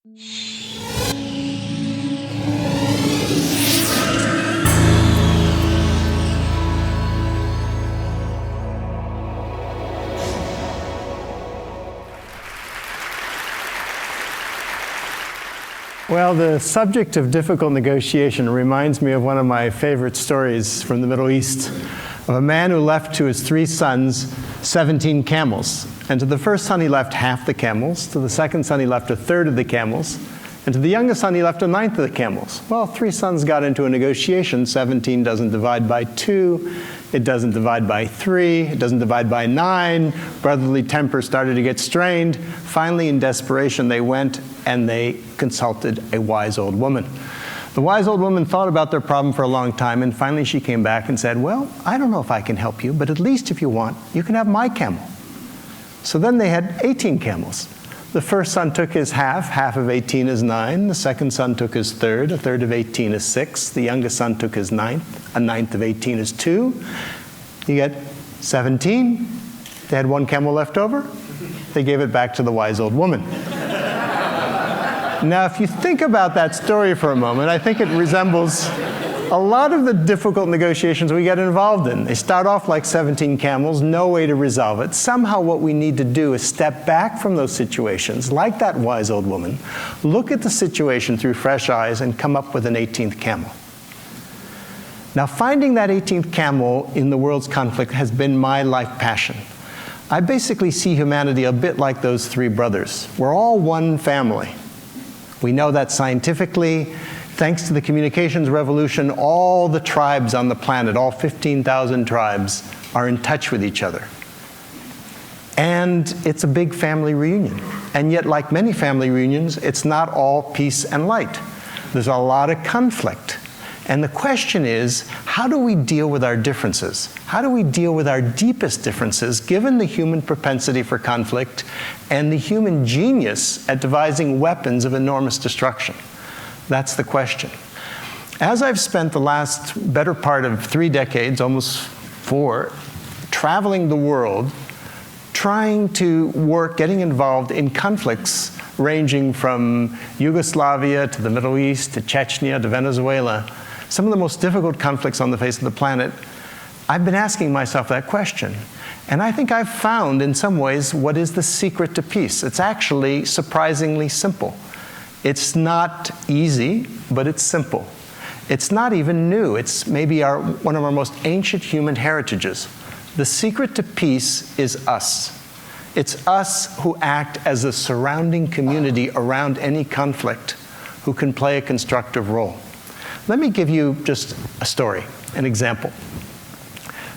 Well, the subject of difficult negotiation reminds me of one of my favorite stories from the Middle East, of a man who left to his 3 sons 17 camels. And to the first son he left half the camels, to the second son he left a third of the camels, and to the youngest son he left a ninth of the camels. Well, 3 sons got into a negotiation. 17 doesn't divide by 2, it doesn't divide by 3, it doesn't divide by 9. Brotherly temper started to get strained. Finally, in desperation, they went and they consulted a wise old woman. The wise old woman thought about their problem for a long time, and finally she came back and said, well, I don't know if I can help you, but at least if you want, you can have my camel. So then they had 18 camels. The first son took his half of 18 is 9. The second son took his third, a third of 18 is 6. The youngest son took his ninth, a ninth of 18 is 2. You get 17. They had 1 camel left over. They gave it back to the wise old woman. Now, if you think about that story for a moment, I think it resembles a lot of the difficult negotiations we get involved in. They start off like 17 camels, no way to resolve it. Somehow what we need to do is step back from those situations, like that wise old woman, look at the situation through fresh eyes, and come up with an 18th camel. Now, finding that 18th camel in the world's conflict has been my life passion. I basically see humanity a bit like those 3 brothers. We're all one family. We know that scientifically. Thanks to the communications revolution, all the tribes on the planet, all 15,000 tribes, are in touch with each other. And it's a big family reunion. And yet, like many family reunions, it's not all peace and light. There's a lot of conflict. And the question is, how do we deal with our differences? How do we deal with our deepest differences, given the human propensity for conflict and the human genius at devising weapons of enormous destruction? That's the question. As I've spent the last better part of 3 decades, almost 4, traveling the world, trying to work, getting involved in conflicts ranging from Yugoslavia to the Middle East to Chechnya to Venezuela, some of the most difficult conflicts on the face of the planet, I've been asking myself that question. And I think I've found, in some ways, what is the secret to peace. It's actually surprisingly simple. It's not easy, but it's simple. It's not even new. It's maybe one of our most ancient human heritages. The secret to peace is us. It's us who act as a surrounding community around any conflict, who can play a constructive role. Let me give you just a story, an example.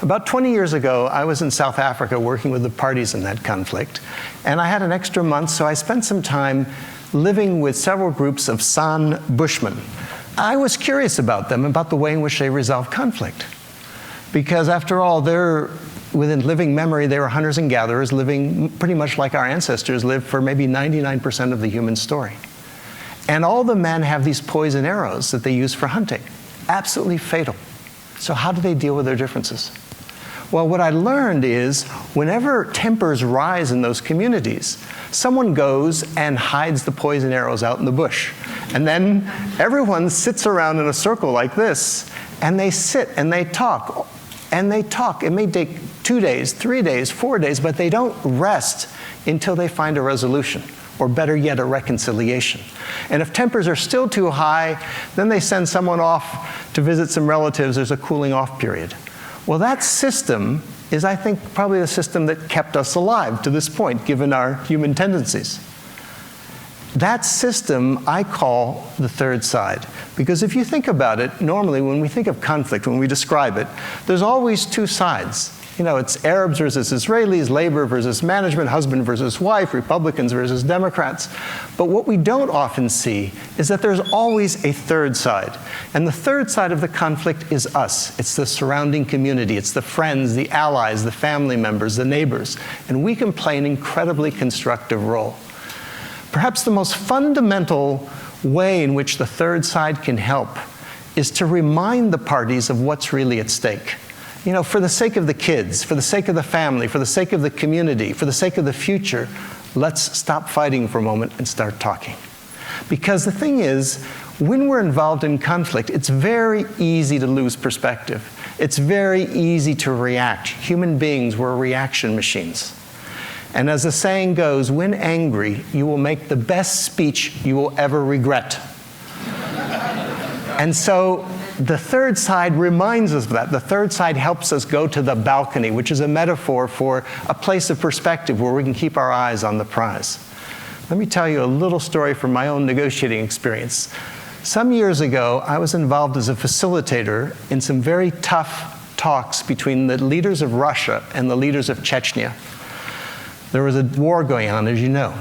About 20 years ago, I was in South Africa working with the parties in that conflict, and I had an extra month, so I spent some time living with several groups of San Bushmen. I was curious about them, about the way in which they resolve conflict. Because after all, within living memory, they were hunters and gatherers, living pretty much like our ancestors lived for maybe 99% of the human story. And all the men have these poison arrows that they use for hunting, absolutely fatal. So how do they deal with their differences? Well, what I learned is whenever tempers rise in those communities, someone goes and hides the poison arrows out in the bush. And then everyone sits around in a circle like this, and they sit and they talk. And they talk. It may take 2 days, 3 days, 4 days, but they don't rest until they find a resolution, or better yet, a reconciliation. And if tempers are still too high, then they send someone off to visit some relatives. There's a cooling off period. Well, that system is, I think, probably the system that kept us alive to this point, given our human tendencies. That system I call the third side. Because if you think about it, normally when we think of conflict, when we describe it, there's always 2 sides. You know, it's Arabs versus Israelis, labor versus management, husband versus wife, Republicans versus Democrats. But what we don't often see is that there's always a third side. And the third side of the conflict is us. It's the surrounding community. It's the friends, the allies, the family members, the neighbors. And we can play an incredibly constructive role. Perhaps the most fundamental way in which the third side can help is to remind the parties of what's really at stake. You know, for the sake of the kids, for the sake of the family, for the sake of the community, for the sake of the future, let's stop fighting for a moment and start talking. Because the thing is, when we're involved in conflict, it's very easy to lose perspective. It's very easy to react. Human beings, we're reaction machines. And as the saying goes, when angry, you will make the best speech you will ever regret. And so the third side reminds us of that. The third side helps us go to the balcony, which is a metaphor for a place of perspective where we can keep our eyes on the prize. Let me tell you a little story from my own negotiating experience. Some years ago, I was involved as a facilitator in some very tough talks between the leaders of Russia and the leaders of Chechnya. There was a war going on, as you know.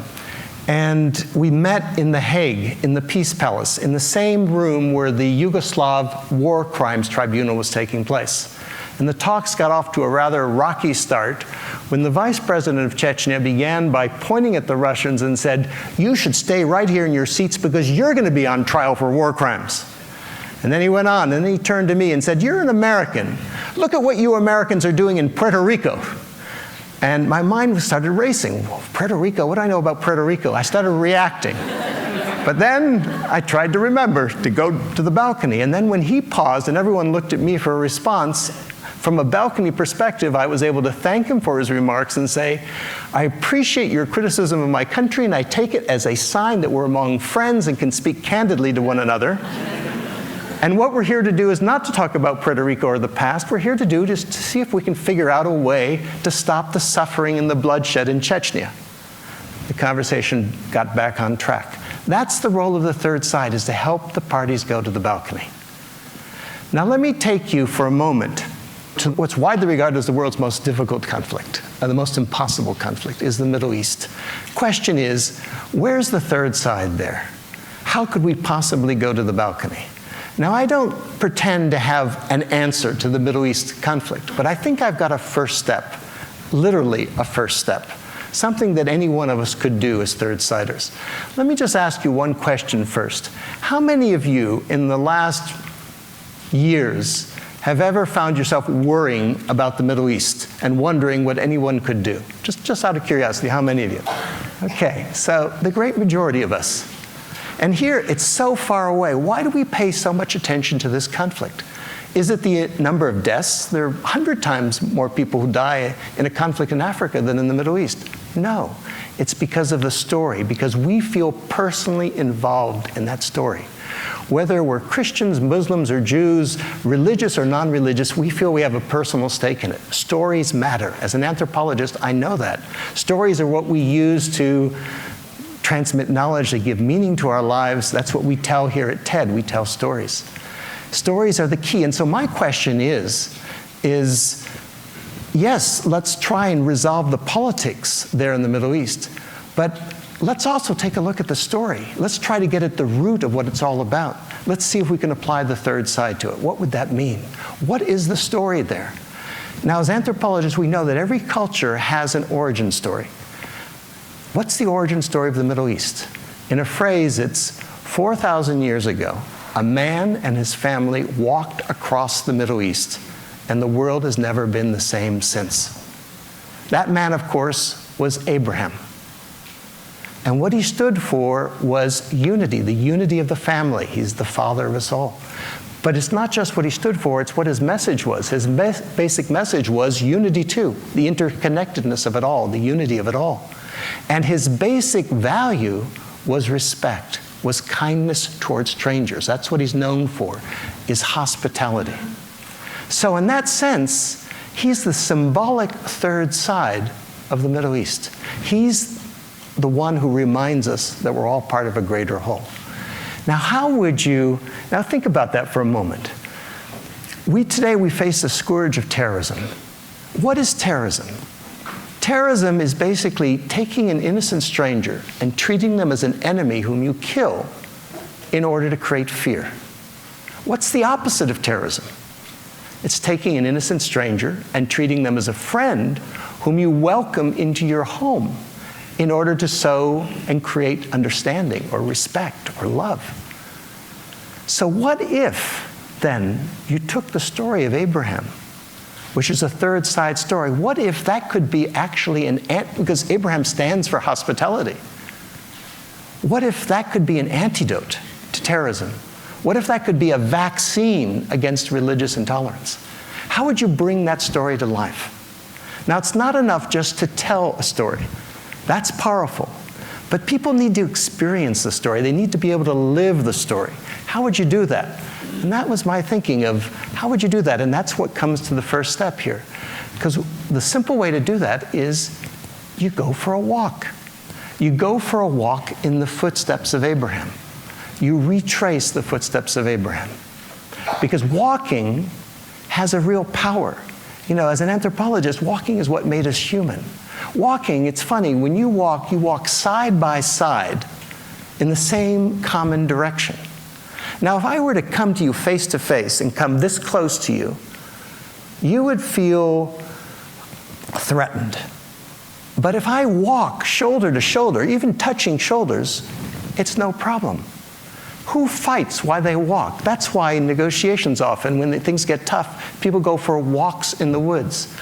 And we met in The Hague, in the Peace Palace, in the same room where the Yugoslav War Crimes Tribunal was taking place. And the talks got off to a rather rocky start when the vice president of Chechnya began by pointing at the Russians and said, "You should stay right here in your seats because you're going to be on trial for war crimes." And then he went on, and then he turned to me and said, "You're an American. Look at what you Americans are doing in Puerto Rico." And my mind started racing. Well, Puerto Rico, what do I know about Puerto Rico? I started reacting. But then I tried to remember to go to the balcony. And then when he paused and everyone looked at me for a response, from a balcony perspective, I was able to thank him for his remarks and say, "I appreciate your criticism of my country, and I take it as a sign that we're among friends and can speak candidly to one another. And what we're here to do is not to talk about Puerto Rico or the past. We're here to do just to see if we can figure out a way to stop the suffering and the bloodshed in Chechnya." The conversation got back on track. That's the role of the third side, is to help the parties go to the balcony. Now let me take you for a moment to what's widely regarded as the world's most difficult conflict, the most impossible conflict, is the Middle East. Question is, where's the third side there? How could we possibly go to the balcony? Now, I don't pretend to have an answer to the Middle East conflict, but I think I've got a first step, literally a first step, something that any one of us could do as third-siders. Let me just ask you one question first. How many of you in the last years have ever found yourself worrying about the Middle East and wondering what anyone could do? Just out of curiosity, how many of you? Okay, so the great majority of us. And here, it's so far away. Why do we pay so much attention to this conflict? Is it the number of deaths? There are 100 times more people who die in a conflict in Africa than in the Middle East. No, it's because of the story, because we feel personally involved in that story. Whether we're Christians, Muslims, or Jews, religious or non-religious, we feel we have a personal stake in it. Stories matter. As an anthropologist, I know that. Stories are what we use to transmit knowledge, they give meaning to our lives. That's what we tell here at TED. We tell stories. Stories are the key. And so my question is yes, let's try and resolve the politics there in the Middle East, but let's also take a look at the story. Let's try to get at the root of what it's all about. Let's see if we can apply the third side to it. What would that mean? What is the story there? Now, as anthropologists, we know that every culture has an origin story. What's the origin story of the Middle East? In a phrase, it's 4,000 years ago, a man and his family walked across the Middle East, and the world has never been the same since. That man, of course, was Abraham. And what he stood for was unity, the unity of the family. He's the father of us all. But it's not just what he stood for, it's what his message was. His basic message was unity too, the interconnectedness of it all, the unity of it all. And his basic value was respect, was kindness towards strangers. That's what he's known for, is hospitality. So in that sense, he's the symbolic third side of the Middle East. He's the one who reminds us that we're all part of a greater whole. Now think about that for a moment. Today we face the scourge of terrorism. What is terrorism? Terrorism is basically taking an innocent stranger and treating them as an enemy whom you kill in order to create fear. What's the opposite of terrorism? It's taking an innocent stranger and treating them as a friend whom you welcome into your home in order to sow and create understanding or respect or love. So what if, then, you took the story of Abraham, which is a third side story. What if that could be actually because Abraham stands for hospitality. What if that could be an antidote to terrorism? What if that could be a vaccine against religious intolerance? How would you bring that story to life? Now, it's not enough just to tell a story. That's powerful. But people need to experience the story. They need to be able to live the story. How would you do that? And that was my thinking of, how would you do that? And that's what comes to the first step here. Because the simple way to do that is you go for a walk. You go for a walk in the footsteps of Abraham. You retrace the footsteps of Abraham. Because walking has a real power. You know, as an anthropologist, walking is what made us human. Walking, it's funny, when you walk side by side in the same common direction. Now, if I were to come to you face to face and come this close to you, you would feel threatened. But if I walk shoulder to shoulder, even touching shoulders, it's no problem. Who fights while they walk? That's why in negotiations often, when things get tough, people go for walks in the woods.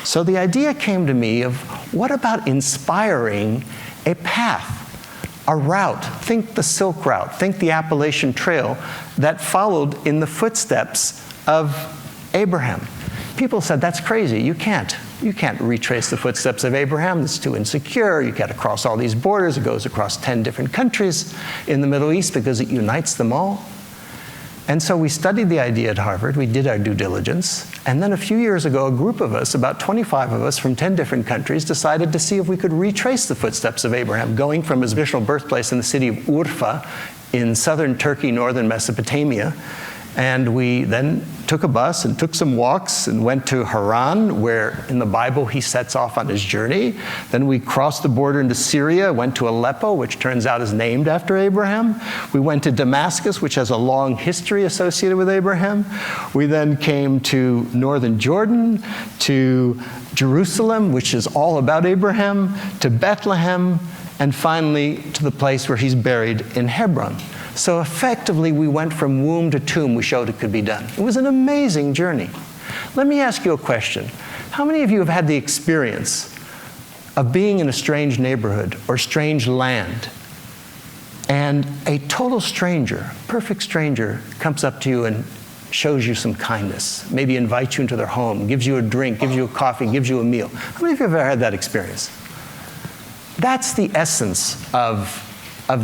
So the idea came to me of, what about inspiring a path, a route? Think the Silk Route, think the Appalachian Trail that followed in the footsteps of Abraham. People said, that's crazy, you can't retrace the footsteps of Abraham, it's too insecure, you got to cross all these borders, it goes across 10 different countries in the Middle East because it unites them all. And so we studied the idea at Harvard, we did our due diligence, and then a few years ago, a group of us, about 25 of us from 10 different countries, decided to see if we could retrace the footsteps of Abraham, going from his original birthplace in the city of Urfa in southern Turkey, northern Mesopotamia. And we then took a bus and took some walks and went to Haran, where in the Bible he sets off on his journey. Then we crossed the border into Syria, went to Aleppo, which turns out is named after Abraham. We went to Damascus, which has a long history associated with Abraham. We then came to northern Jordan, to Jerusalem, which is all about Abraham, to Bethlehem, and finally to the place where he's buried in Hebron. So effectively, we went from womb to tomb. We showed it could be done. It was an amazing journey. Let me ask you a question. How many of you have had the experience of being in a strange neighborhood or strange land, and a total stranger, perfect stranger, comes up to you and shows you some kindness, maybe invites you into their home, gives you a drink, gives you a coffee, gives you a meal? How many of you have ever had that experience? That's the essence of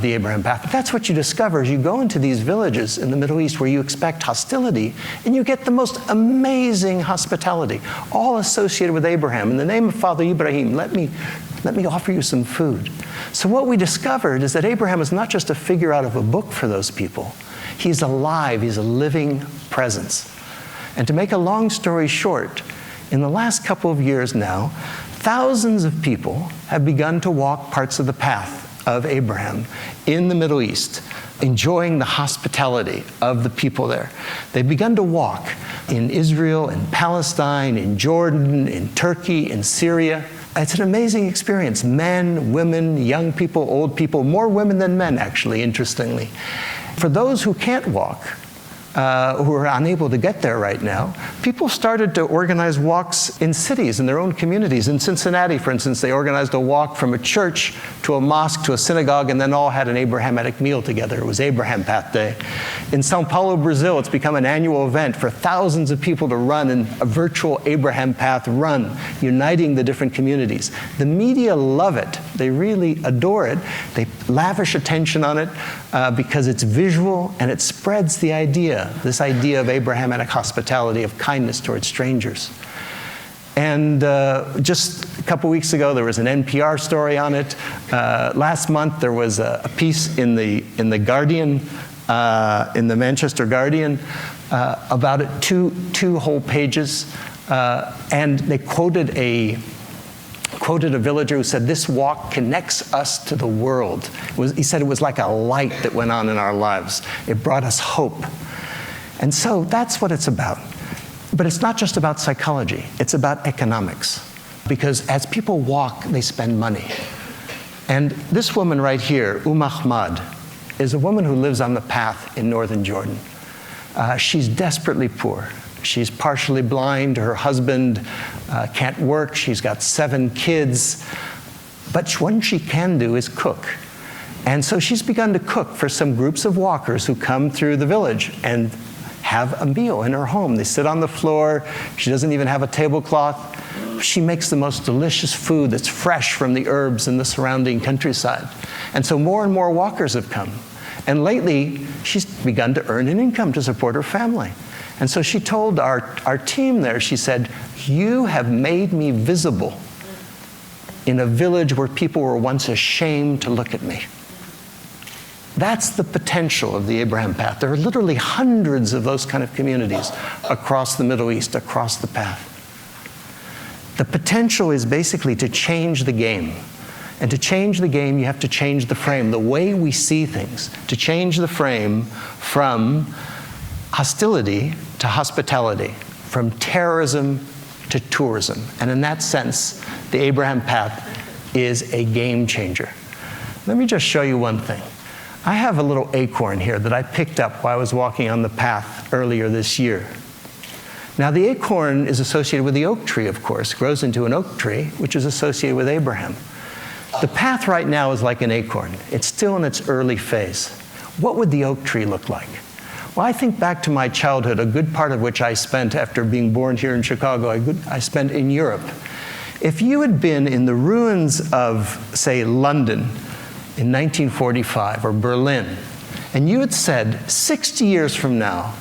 the Abraham path. That's what you discover as you go into these villages in the Middle East where you expect hostility, and you get the most amazing hospitality, all associated with Abraham. In the name of Father Ibrahim, let me offer you some food. So what we discovered is that Abraham is not just a figure out of a book for those people. He's alive, he's a living presence. And to make a long story short, in the last couple of years now, thousands of people have begun to walk parts of the path of Abraham in the Middle East, enjoying the hospitality of the people there. They've begun to walk in Israel, in Palestine, in Jordan, in Turkey, in Syria. It's an amazing experience. Men, women, young people, old people, more women than men, actually, interestingly. For those who can't walk, who are unable to get there right now, people started to organize walks in cities, in their own communities. In Cincinnati, for instance, they organized a walk from a church to a mosque to a synagogue, and then all had an Abrahamic meal together. It was Abraham Path Day. In Sao Paulo, Brazil, it's become an annual event for thousands of people to run in a virtual Abraham Path run, uniting the different communities. The media love it. They really adore it. They lavish attention on it because it's visual and it spreads the idea, this idea of Abrahamic hospitality, of kindness towards strangers. And just a couple weeks ago, there was an NPR story on it. Last month, there was a piece in the Guardian, in the Manchester Guardian, about it, two whole pages, and they quoted a villager who said, "This walk connects us to the world." He said it was like a light that went on in our lives. It brought us hope. And so that's what it's about. But it's not just about psychology. It's about economics. Because as people walk, they spend money. And this woman right here, Ahmad, is a woman who lives on the path in northern Jordan. She's desperately poor. She's partially blind. Her husband can't work. She's got 7 kids. But what she can do is cook. And so she's begun to cook for some groups of walkers who come through the village and have a meal in her home. They sit on the floor. She doesn't even have a tablecloth. She makes the most delicious food that's fresh from the herbs in the surrounding countryside. And so more and more walkers have come. And lately, she's begun to earn an income to support her family. And so she told our team there, she said, "You have made me visible in a village where people were once ashamed to look at me." That's the potential of the Abraham Path. There are literally hundreds of those kind of communities across the Middle East, across the path. The potential is basically to change the game. And to change the game, you have to change the frame, the way we see things. To change the frame from hostility to hospitality, from terrorism to tourism. And in that sense, the Abraham Path is a game changer. Let me just show you one thing. I have a little acorn here that I picked up while I was walking on the path earlier this year. Now, the acorn is associated with the oak tree, of course. It grows into an oak tree, which is associated with Abraham. The path right now is like an acorn. It's still in its early phase. What would the oak tree look like? Well, I think back to my childhood, a good part of which I spent after being born here in Chicago, I spent in Europe. If you had been in the ruins of, say, London in 1945 or Berlin, and you had said, 60 years from now,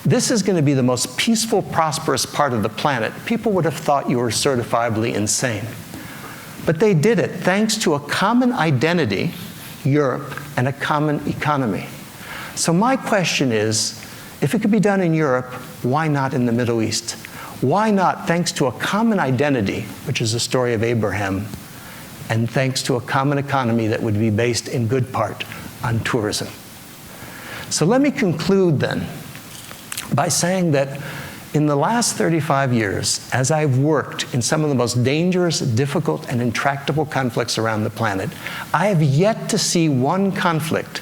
this is going to be the most peaceful, prosperous part of the planet, people would have thought you were certifiably insane. But they did it thanks to a common identity, Europe, and a common economy. So my question is, if it could be done in Europe, why not in the Middle East? Why not thanks to a common identity, which is the story of Abraham, and thanks to a common economy that would be based in good part on tourism? So let me conclude then by saying that in the last 35 years, as I've worked in some of the most dangerous, difficult, and intractable conflicts around the planet, I have yet to see one conflict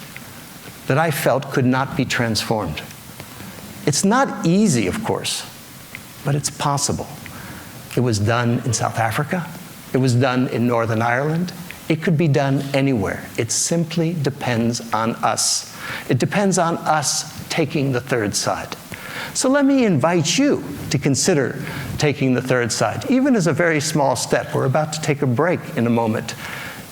that I felt could not be transformed. It's not easy, of course, but it's possible. It was done in South Africa. It was done in Northern Ireland. It could be done anywhere. It simply depends on us. It depends on us taking the third side. So let me invite you to consider taking the third side, even as a very small step. We're about to take a break in a moment.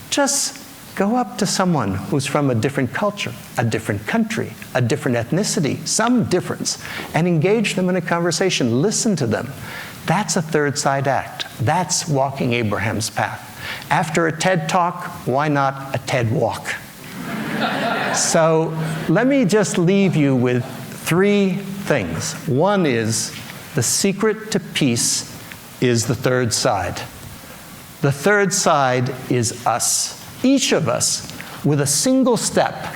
Just go up to someone who's from a different culture, a different country, a different ethnicity, some difference, and engage them in a conversation. Listen to them. That's a third side act. That's walking Abraham's path. After a TED Talk, why not a TED Walk? So let me just leave you with three things. One is, the secret to peace is the third side. The third side is us. Each of us, with a single step,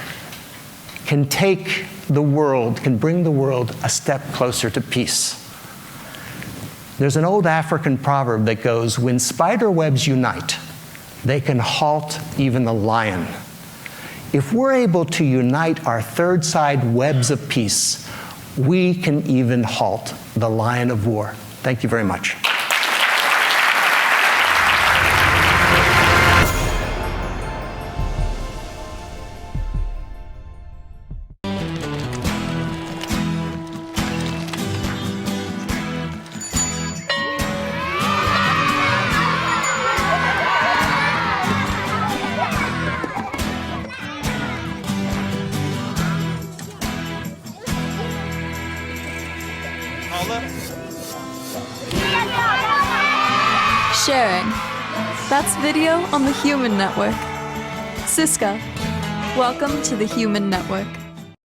can bring the world a step closer to peace. There's an old African proverb that goes, when spider webs unite, they can halt even the lion. If we're able to unite our third side webs of peace, we can even halt the lion of war. Thank you very much. Sharing. That's video on the Human Network. Siska, welcome to the Human Network.